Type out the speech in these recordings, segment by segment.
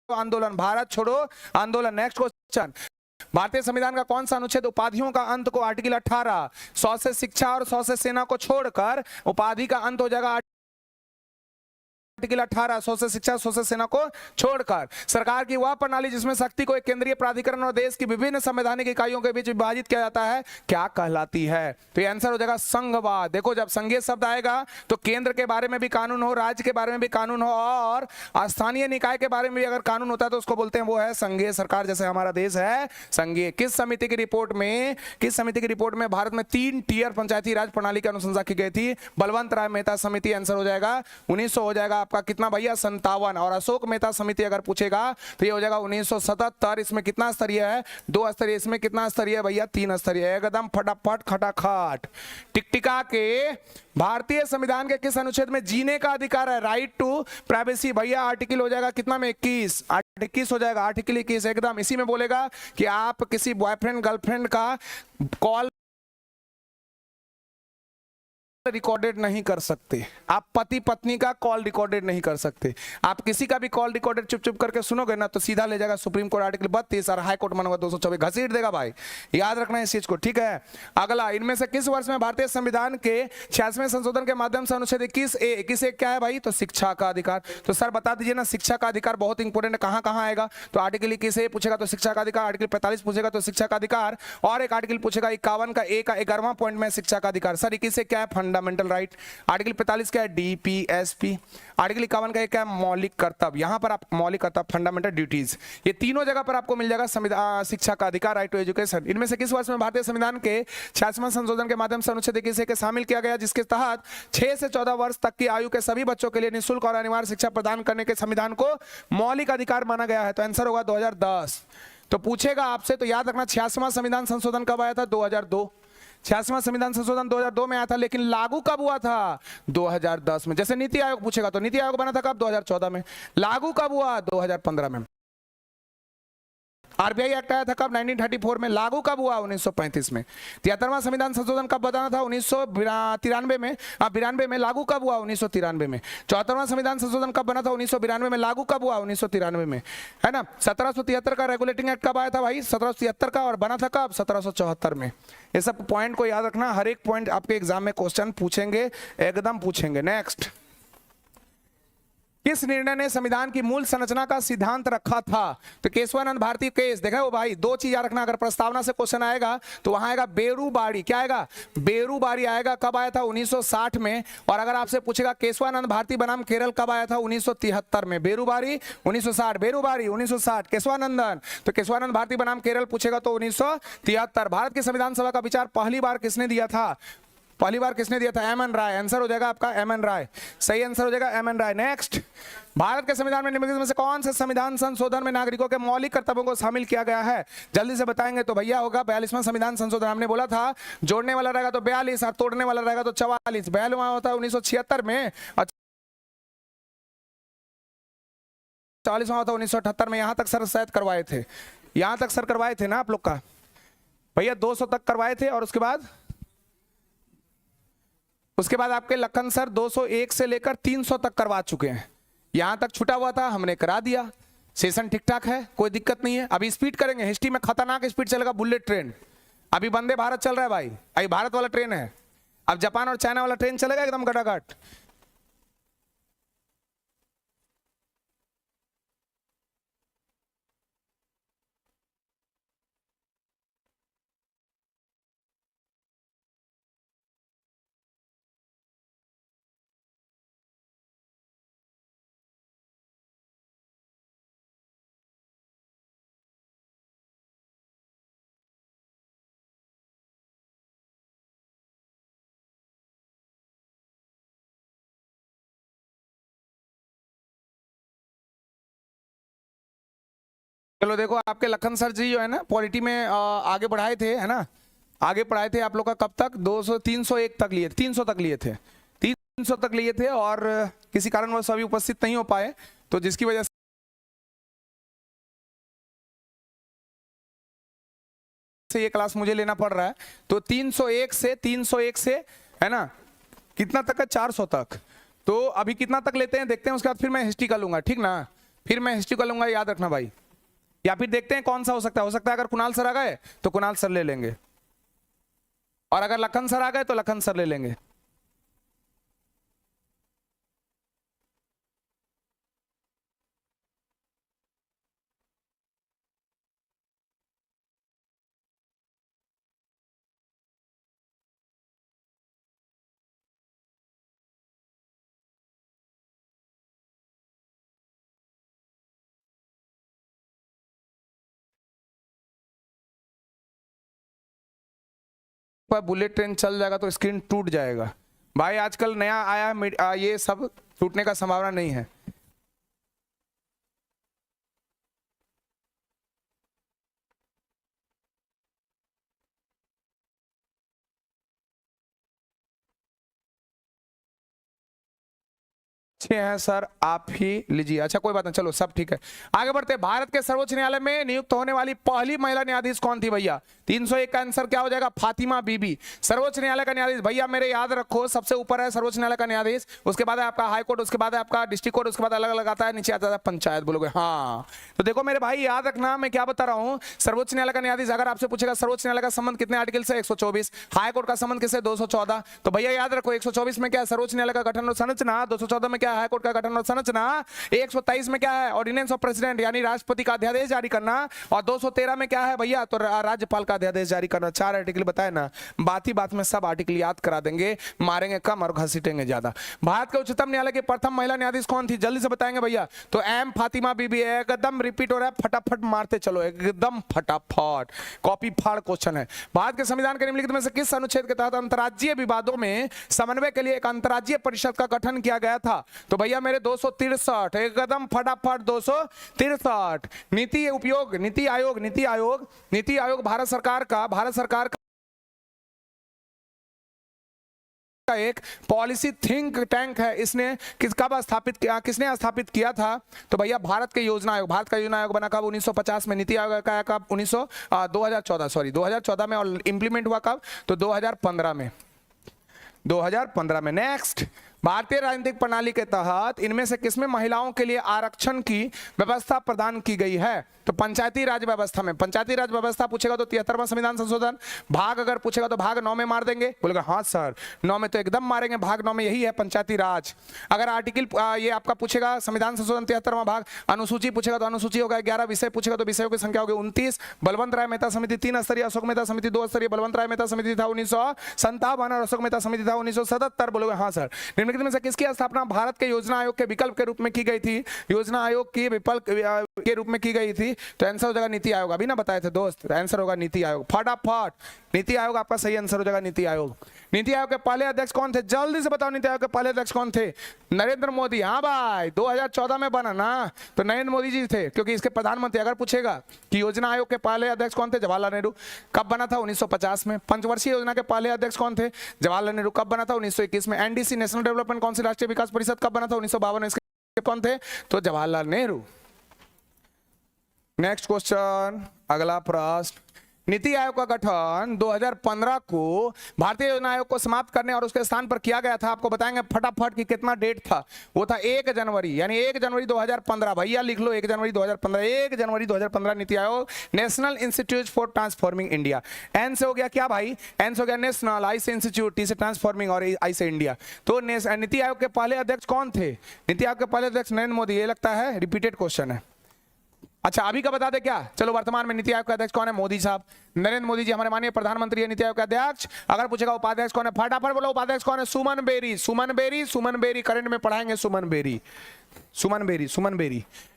आंदोलन, भारत छोड़ो आंदोलन। नेक्स्ट क्वेश्चन, भारतीय संविधान का कौन सा अनुच्छेद उपाधियों का अंत को आर्टिकल 18 100 से शिक्षा और 100 से सेना को छोड़कर उपाधि का अंत हो जाएगा आर्टिकल 18 100 से शिक्षा 100 से सेना को छोड़कर। सरकार की वह प्रणाली जिसमें शक्ति को एक केंद्रीय प्राधिकरण और देश की विभिन्न संवैधानिक इकाइयों के बीच विभाजित किया जाता है क्या कहलाती है? तो ये आंसर हो जाएगा संघवाद। देखो जब संघीय शब्द आएगा तो केंद्र के बारे में भी कानून हो, राज्य के बारे में भी कानून हो और स्थानीय निकाय के बारे में भी अगर कानून होता है तो उसको बोलते हैं वो है संघीय सरकार। जैसे हमारा देश है संघीय। किस समिति की रिपोर्ट में भारत में 3 टियर पंचायती राज प्रणाली की अनुशंसा की गई थी? बलवंत राय मेहता समिति। आंसर हो जाएगा 1900 हो जाएगा आपका कितना भैया 57। और अशोक मेहता समिति अगर पूछेगा तो ये हो जाएगा 1977। इसमें कितना स्तरीय है? 2 स्तरीय। इसमें कितना स्तरीय है भैया? 3 स्तरीय। एकदम फटाफट खटाखट। टिकटिका के भारतीय संविधान के किस अनुच्छेद में जीने का अधिकार है? राइट टू प्राइवेसी भैया आर्टिकल हो जाएगा कितना में? 21। 21 हो जाएगा आर्टिकल 21। एकदम इसी में बोलेगा कि आप किसी बॉयफ्रेंड गर्लफ्रेंड का कॉल रिकॉर्डेड नहीं कर सकते, आप पति पत्नी का कॉल रिकॉर्डेड नहीं कर सकते। आप किसी का भी कॉल रिकॉर्डेड चुप चुप करके सुनोगे ना तो सीधा ले जाएगा सुप्रीम कोर्ट आर्टिकल 32 और हाई कोर्ट मानूंगा 224 घसीट देगा भाई। याद रखना है इस चीज को, ठीक है। अगला, इनमें से किस वर्ष में भारतीय संविधान के 86वें संशोधन के माध्यम से अनुच्छेद 21A क्या है भाई? तो शिक्षा का अधिकार। तो सर बता दीजिए ना, शिक्षा का अधिकार बहुत इंपॉर्टेंट है, कहां कहां आएगा? तो आर्टिकल 21A पूछेगा तो शिक्षा का अधिकार, आर्टिकल 45 पूछेगा तो शिक्षा का अधिकार, और एक आर्टिकल पूछेगा 51 का A का 11वां पॉइंट में शिक्षा का अधिकार। सर 21A क्या है? Fundamental right. आर्टिकल 45 क्या है? डीपीएसपी। आर्टिकल 51 का क्या है? मौलिक कर्तव्य। यहां पर आप मौलिक कर्तव्य फंडामेंटल ड्यूटीज, ये तीनों जगह पर आपको मिल जाएगा शिक्षा का अधिकार, राइट टू एजुकेशन। इनमें से किस वर्ष में भारतीय संविधान के 86वें संशोधन के माध्यम से अनुच्छेद 21A के शामिल किया गया जिसके तहत 6 से 14 वर्ष तक की आयु के सभी बच्चों के लिए निःशुल्क और अनिवार्य शिक्षा प्रदान करने के संविधान को मौलिक अधिकार माना गया है? तो आंसर होगा 2010। तो पूछेगा आपसे, तो याद रखना 86वां संविधान संशोधन कब आया था? 2002। 86वां संविधान संशोधन 2002 में आया था, लेकिन लागू कब हुआ था? 2010 में। जैसे नीति आयोग पूछेगा तो नीति आयोग बना था कब? 2014 में। लागू कब हुआ? 2015 में। आरबीआई एक्ट आया था कब? 1934 में। लागू कब हुआ? 1935 में। 73वां संविधान संशोधन कब बताना था? 1993 में। 92 में। लागू कब हुआ? 1993 में। 74वां संविधान संशोधन कब बना था? 1992 में। लागू कब हुआ? 1993 में, है ना। 1773 का रेगुलेटिंग एक्ट कब आया था भाई? 1773 का, और बना था कब? 1774 में। ये सब पॉइंट को याद रखना, हर एक पॉइंट आपके एग्जाम में क्वेश्चन पूछेंगे, एकदम पूछेंगे। नेक्स्ट, किस निर्णय ने संविधान की मूल संरचना का सिद्धांत रखा था? तो केशवानंद भारती केस। देखा वो भाई, 2 चीज याद रखना, अगर प्रस्तावना से क्वेश्चन आएगा तो वहां आएगा बेरूबाड़ी। क्या आएगा? बेरूबाड़ी आएगा। कब आया था? 1960 में। और अगर आपसे पूछेगा केशवानंद भारती बनाम केरल कब आया था? 1973 में। बेरूबाड़ी 1960, बेरूबाड़ी 1960, केशवानंदन तो केशवानंद भारती बनाम केरल पूछेगा तो 1973। भारत की संविधान सभा का विचार पहली बार किसने दिया था? पहली बार किसने दिया था? एम.एन. राय। आंसर हो जाएगा आपका एम.एन. राय, सही आंसर हो जाएगा एम.एन. राय। नेक्स्ट, भारत के संविधान में निम्नलिखित में से कौन से संविधान संशोधन में नागरिकों के मौलिक कर्तव्यों को शामिल किया गया है? जल्दी से बताएंगे तो भैया होगा 42वां संविधान संशोधन। हमने बोला था जोड़ने वाला रहेगा तो 42 और तोड़ने वाला रहेगा तो 44। 42वां होता है 1976 में और 44वां होता है 1978 में। यहां तक सर शायद करवाए थे, यहां तक सर करवाए थे ना आप लोग का भैया? 200 तक करवाए थे और उसके बाद आपके लखन सर 201 से लेकर 300 तक करवा चुके हैं। यहां तक छुटा हुआ था, हमने करा दिया। सेशन ठीक ठाक है, कोई दिक्कत नहीं है। अभी स्पीड करेंगे, हिस्ट्री में खतरनाक स्पीड चलेगा बुलेट ट्रेन। अभी वंदे भारत चल रहा है भाई, अभी भारत वाला ट्रेन है। अब जापान और चाइना वाला ट्रेन चलेगा एकदम गटागट। चलो देखो, आपके लखन सर जी जो है ना पॉलिटी में आगे बढ़ाए थे, है ना। आगे पढ़ाए थे आप लोग का कब तक? 200 301 तक लिए थे, 300 तक लिए थे, 300 तक लिए थे। और किसी कारणवश अभी उपस्थित नहीं हो पाए, तो जिसकी वजह से ये क्लास मुझे लेना पड़ रहा है। तो 301 से है ना कितना तक है? 400 तक। तो अभी कितना तक लेते हैं देखते हैं, उसके बाद फिर मैं हिस्ट्री का लूंगा, ठीक ना। फिर मैं हिस्ट्री कर लूंगा, याद रखना भाई। या फिर देखते हैं कौन सा हो सकता है अगर कुणाल सर आ गए तो कुणाल सर ले लेंगे, और अगर लखन सर आ गए तो लखन सर ले लेंगे। पर बुलेट ट्रेन चल जाएगा तो स्क्रीन टूट जाएगा भाई, आजकल नया आया है, ये सब टूटने का संभावना नहीं है। अच्छे हैं सर, आप ही लीजिए। अच्छा कोई बात नहीं, चलो सब ठीक है, आगे बढ़ते हैं। भारत के सर्वोच्च न्यायालय में नियुक्त होने वाली पहली महिला न्यायाधीश कौन थी भैया? 301 का आंसर क्या हो जाएगा? फातिमा बीबी। सर्वोच्च न्यायालय का न्यायाधीश भैया मेरे याद रखो, सबसे ऊपर है सर्वोच्च न्यायालय का न्यायाधीश, उसके बाद है आपका हाई कोर्ट, उसके बाद है आपका डिस्ट्रिक्ट कोर्ट, उसके बाद अलग अलग आता है, नीचे आता है पंचायत। बोलोगे हाँ, तो देखो मेरे भाई याद रखना मैं क्या बता रहा हूँ। सर्वोच्च न्यायालय का न्यायाधीश अगर आपसे पूछेगा सर्वोच्च न्यायालय का संबंध कितने आर्टिकल से? 124। हाई कोर्ट का संबंध किससे? 214। तो भैया याद रखो 124 में क्या है? सर्वोच्च न्यायालय का गठन और संरचना। 214 में क्या है? हाई कोर्ट का गठन और संरचना। 123 में क्या है? ऑर्डिनेंस ऑफ प्रेसिडेंट यानी राष्ट्रपति का अध्यादेश जारी करना। और 213 में क्या है भैया? तो राज्यपाल का अध्यादेश जारी करना। 4 आर्टिकल बताए ना, बात ही बात में सब आर्टिकल याद करा देंगे, मारेंगे कम और घसीटेंगे ज्यादा। भारत के उच्चतम न्यायालय की प्रथम महिला न्यायाधीश कौन थी? जल्दी से बताएंगे भैया। तो एम फातिमा बीबी। एकदम रिपीट हो रहा है, फटाफट मारते चलो, एकदम फटाफट, कॉपी फाड़ क्वेश्चन है। भारत के संविधान के निम्नलिखित में से किस अनुच्छेद के तहत अंतर्राज्यीय विवादों में समन्वय के लिए एक अंतर्राज्यीय परिषद का गठन किया गया था? तो भैया मेरे 263, एकदम फटाफट 263। नीति उपयोग, नीति आयोग, नीति आयोग भारत सरकार का एक पॉलिसी थिंक टैंक है। इसने किसने स्थापित किया था? तो भैया भारत के योजना आयोग। भारत का योजना आयोग बना कब? 1950 में। नीति आयोग का कब? 2014 में। और इंप्लीमेंट हुआ कब? तो 2015 में। 2015 में। नेक्स्ट, भारतीय राजनीतिक प्रणाली के तहत इनमें से किसमें महिलाओं के लिए आरक्षण की व्यवस्था प्रदान की गई है? तो पंचायती राज व्यवस्था में। पंचायती राज व्यवस्था पूछेगा तो 73वां संविधान संशोधन। भाग अगर पूछेगा तो भाग 9 में मार देंगे। बोलेगा हाँ सर 9 में तो एकदम मारेंगे, भाग 9 में यही है पंचायती राज। अगर आर्टिकल ये आपका पूछेगा संविधान संशोधन 73वां भाग। अनुसूची पूछेगा तो अनुसूची होगा 11। विषय पूछेगा तो विषयों की संख्या होगी 29। बलवंत राय मेहता समिति 3 स्तरीय, अशोक मेहता समिति 2 स्तरीय। बलवंत राय मेहता समिति था 1957 और अशोक मेहता समिति था 1977। बोलोगे हाँ सर। निम्नलिखित में से किसकी स्थापना भारत के योजना आयोग के विकल्प के रूप में की गई थी? योजना आयोग की विकल्प के रूप में की गई थी, तो आंसर हो जाएगा नीति आयोग। अभी ना बताए थे दोस्त, आंसर होगा नीति आयोग। फटाफट नीति आयोग आपका सही आंसर हो जाएगा, नीति आयोग। नीति आयोग के पहले अध्यक्ष कौन थे? जल्दी से बताओ, नीति आयोग के पहले अध्यक्ष कौन थे? नरेंद्र मोदी। हाँ भाई 2014 में बना ना, तो नरेंद्र मोदी जी थे, क्योंकि इसके प्रधानमंत्री। अगर पूछेगा कि योजना आयोग के पहले अध्यक्ष कौन थे? जवाहरलाल नेहरू। कब बना था? 1950 में। पंचवर्षीय योजना के पहले अध्यक्ष कौन थे? जवाहरलाल नेहरू। कब बना था? 1921 में। एनडीसी नेशनल डेवलपमेंट काउंसिल राष्ट्रीय विकास परिषद कब बना था? 1952 में। इसके कौन थे? तो जवाहरलाल नेहरू। नेक्स्ट क्वेश्चन, अगला प्रश्न। नीति आयोग का गठन 2015 को भारतीय योजना आयोग को समाप्त करने और उसके स्थान पर किया गया था। आपको बताएंगे फटाफट कि कितना डेट था। वो था 1 जनवरी, यानी 1 जनवरी 2015। भैया लिख लो 1 जनवरी 2015। 1 जनवरी 2015 नीति आयोग, national institute for transforming India. N से हो गया क्या भाई? एन से हो गया नेशनल, आई से इंस्टीट्यूट, टी से ट्रांसफॉर्मिंग और आई से इंडिया। तो नीति आयोग के पहले अध्यक्ष कौन थे? नीति आयोग के पहले अध्यक्ष नरेंद्र मोदी। ये लगता है रिपीटेड क्वेश्चन है। अच्छा अभी का बता दे क्या? चलो वर्तमान में नीति आयोग का अध्यक्ष कौन है? मोदी साहब, नरेंद्र मोदी जी हमारे माननीय प्रधानमंत्री है नीति आयोग के अध्यक्ष। अगर पूछेगा उपाध्यक्ष कौन है? फटाफट बोलो उपाध्यक्ष कौन है? सुमन बेरी। सुमन बेरी करंट में पढ़ाएंगे। सुमन बेरी।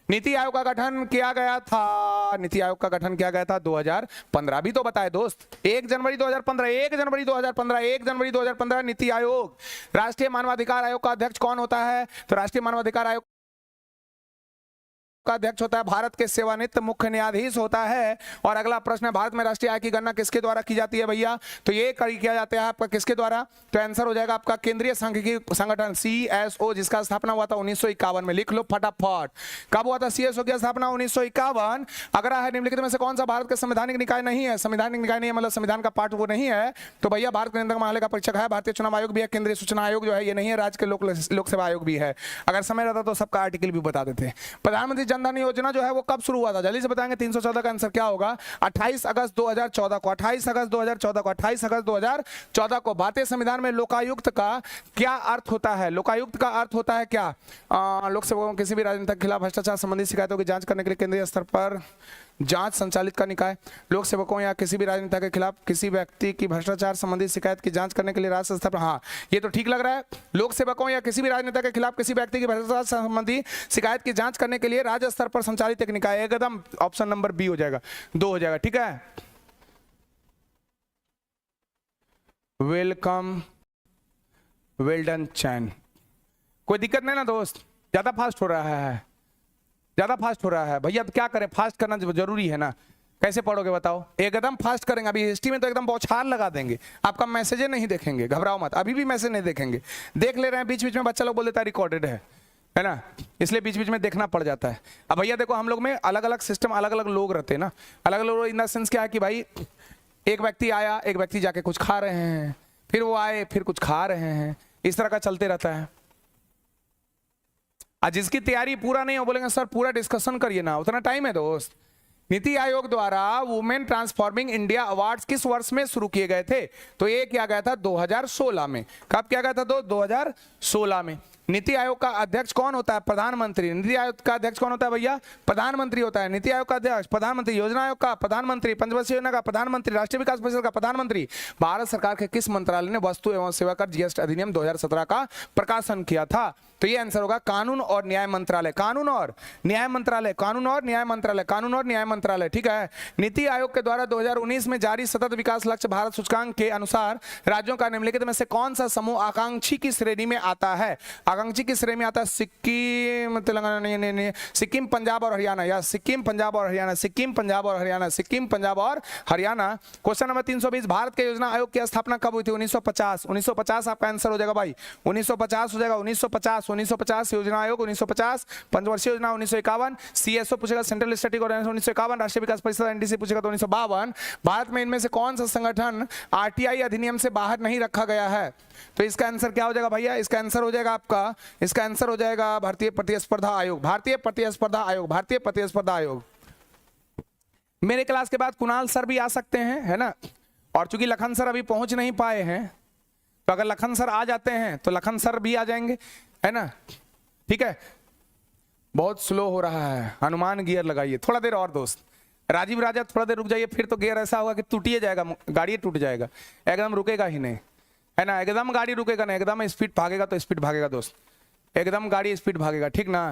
नीति आयोग का गठन किया गया था, नीति आयोग का गठन किया गया था 2015। भी तो बताए दोस्त, 1 जनवरी 2015 नीति आयोग। राष्ट्रीय मानवाधिकार आयोग का अध्यक्ष कौन होता है? तो राष्ट्रीय मानवाधिकार आयोग का अध्यक्ष होता है भारत के सेवानिवृत्त मुख्य न्यायाधीश होता है। और अगला प्रश्न है, भारत में राष्ट्रीय आय की गणना किसके द्वारा की जाती है भैया? तो ये किया जाता है आपका किसके द्वारा? तो आंसर हो जाएगा आपका केंद्रीय सांख्यिकी संगठन CSO, जिसका स्थापना हुआ था 1951 में। लिख लो फटाफट, कब हुआ था CSO की स्थापना? 1951। अगर है निम्नलिखित में से कौन सा भारत का संवैधानिक निकाय नहीं है? संवैधानिक निकाय नहीं है मतलब संविधान का पार्ट वो नहीं है। तो भैया भारत के नियंत्रक महालय का परीक्षक है, भारतीय चुनाव आयोग भी है, केंद्रीय सूचना आयोग जो है ये नहीं है, राज्य के लोक सेवा आयोग भी है। अगर समय रहता तो सबका आर्टिकल भी बता देते। प्रधानमंत्री जनधन योजना जो है वो कब शुरू हुआ था, जल्दी से बताएंगे। 314 का आंसर क्या होगा? 28 अगस्त 2014 को, 28 अगस्त 2014 को, 28 अगस्त 2014 को। भारतीय संविधान में लोकायुक्त का क्या अर्थ होता है? लोकायुक्त का अर्थ होता है क्या? लोक सेवकों किसी भी राजनेता के खिलाफ भ्रष्टाचार संबंधी शिकायतों की जांच करने के लिए केंद्रीय स्तर पर जांच संचालित का निकाय। लोक सेवकों या किसी भी राजनेता के खिलाफ किसी व्यक्ति की भ्रष्टाचार संबंधी शिकायत की जांच करने के लिए राज्य स्तर पर, हाँ ये तो ठीक लग रहा है। लोक सेवकों या किसी भी राजनेता के खिलाफ किसी व्यक्ति की भ्रष्टाचार संबंधी शिकायत की जांच करने के लिए राज्य स्तर पर संचालित एक निकाय, एकदम ऑप्शन नंबर बी हो जाएगा, 2 हो जाएगा। ठीक है, वेलकम, वेल डन चैन। कोई दिक्कत नहीं ना दोस्त? ज्यादा फास्ट हो रहा है, ज्यादा फास्ट हो रहा है भैया, तो क्या करें, फास्ट करना जरूरी है ना। कैसे पढ़ोगे बताओ? एकदम फास्ट करेंगे। अभी हिस्ट्री में तो एकदम बौछार लगा देंगे, आपका मैसेज नहीं देखेंगे, घबराओ मत, अभी भी मैसेज नहीं देखेंगे। देख ले रहे हैं, बीच बीच में बच्चा लोग बोल देता है रिकॉर्डेड है ना, इसलिए बीच बीच में देखना पड़ जाता है। अब भैया देखो, हम लोग में अलग अलग सिस्टम, अलग अलग लोग रहते हैं ना, अलग अलग लोग इन द सेंस क्या है कि भाई एक व्यक्ति आया, एक व्यक्ति जाके कुछ खा रहे हैं, फिर वो आए फिर कुछ खा रहे हैं, इस तरह का चलते रहता है। आज जिसकी तैयारी पूरा नहीं हो बोलेंगे सर पूरा डिस्कशन करिए ना, उतना टाइम है दोस्त। नीति आयोग द्वारा वुमेन ट्रांसफॉर्मिंग इंडिया अवार्ड्स किस वर्ष में शुरू किए गए थे? तो ये किया गया था 2016 में। कब किया गया था? तो 2016 में। नीति आयोग का अध्यक्ष कौन होता है? प्रधानमंत्री। नीति आयोग का अध्यक्ष कौन होता है भैया? प्रधानमंत्री होता है। नीति आयोग का अध्यक्ष प्रधानमंत्री, योजना आयोग का प्रधानमंत्री, पंचवर्षीय योजना का प्रधानमंत्री, राष्ट्रीय विकास परिषद का प्रधानमंत्री। भारत सरकार के किस मंत्रालय ने वस्तु एवं सेवा कर जीएसटी अधिनियम 2017 का प्रकाशन किया था? तो ये आंसर होगा कानून और न्याय मंत्रालय। कानून और न्याय मंत्रालय, कानून और न्याय मंत्रालय, कानून और न्याय मंत्रालय। ठीक है। नीति आयोग के द्वारा 2019 में जारी सतत विकास लक्ष्य भारत सूचकांक के अनुसार राज्यों का निम्नलिखित में से कौन सा समूह आकांक्षी की श्रेणी में आता है? आकांक्षी की श्रेणी में आता है सिक्किम, तेलंगाना, नहीं, सिक्किम, पंजाब और हरियाणा, या सिक्किम, पंजाब और हरियाणा, सिक्किम, पंजाब और हरियाणा, सिक्किम, पंजाब और हरियाणा। क्वेश्चन नंबर 320, भारत के योजना आयोग की स्थापना कब हुई थी? 1950। 1950 आपका आंसर हो जाएगा भाई, 1950 हो जाएगा। 1950 योजना आयोग 1950, पंचवर्षीय योजना 1951, सीएसओ पूछेगा सेंट्रल स्टैटिक ऑर्डिनेंस 1951, राष्ट्रीय विकास परिषद एनडीसी पूछेगा तो 1952। भारत में इनमें से कौन सा संगठन आरटीआई अधिनियम से बाहर नहीं रखा गया है? तो इसका आंसर क्या हो जाएगा भैया? इसका आंसर हो जाएगा आपका, इसका आंसर हो जाएगा भारतीय प्रतिस्पर्धा आयोग, भारतीय प्रतिस्पर्धा आयोग, भारतीय प्रतिस्पर्धा आयोग। मेरे क्लास के बाद कुणाल सर भी आ सकते हैं, है ना, और चूंकि लखन सर अभी पहुंच नहीं पाए हैं, तो अगर लखन सर आ जाते हैं तो लखन सर भी आ जाएंगे, है ना। ठीक है, बहुत स्लो हो रहा है, हनुमान गियर लगाइए थोड़ा देर और दोस्त। राजीव राजा थोड़ा देर रुक जाइए, फिर तो गियर ऐसा होगा कि टूट ही जाएगा, गाड़ी टूट जाएगा, एकदम रुकेगा ही नहीं, है ना, एकदम गाड़ी रुकेगा ना, एकदम स्पीड भागेगा तो स्पीड भागेगा दोस्त, एकदम गाड़ी स्पीड भागेगा, ठीक ना।